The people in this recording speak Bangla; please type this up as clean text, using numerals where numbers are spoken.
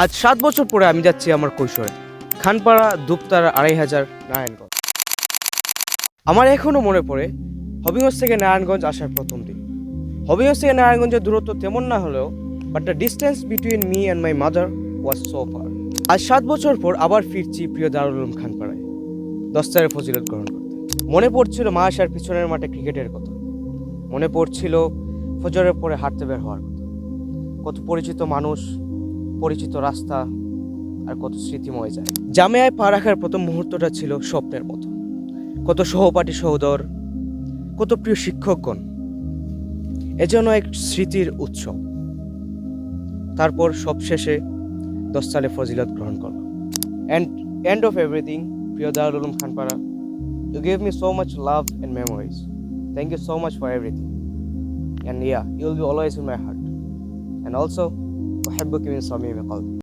আজ 7 বছর পরে আমি যাচ্ছি আমার কৈশোরে, খানপাড়া, দুপতারা, 2500, নারায়ণগঞ্জ। আমার এখনো মনে পড়ে হবিগঞ্জ থেকে নারায়ণগঞ্জ আসার প্রথম দিন। হবিগঞ্জ থেকে নারায়ণগঞ্জের দূরত্ব তেমন না হলেও but the distance between me and my mother was so far. আজ 7 বছর পর আবার ফিরছি প্রিয় দারুল উলুম খানপাড়ায় দস্তারের ফজিলত গ্রহণ করতে। মনে পড়ছিল মা আসার পিছনের মাঠে ক্রিকেটের কথা, মনে পড়ছিল ফজরের পরে হাঁটতে বের হওয়ার কথা, কত পরিচিত মানুষ, পরিচিত রাস্তা আর কত স্মৃতিময় যায়। জামিয়ায় পা রাখার প্রথম মুহূর্তটা ছিল স্বপ্নের মতো। কত সহপাঠী সহোদর, কত প্রিয় শিক্ষকগণ, এজন্য এক স্মৃতির উৎসব। তারপর সবশেষে দস্তারে ফজিলত গ্রহণ করলাম। অ্যান্ড এন্ড অফ এভরিথিং, প্রিয় দারুল Uloom Khanpara, you gave me so much love and memories. Thank you so much for everything. And yeah, you'll be always in my heart. And also, أحبك من صميم قلبي.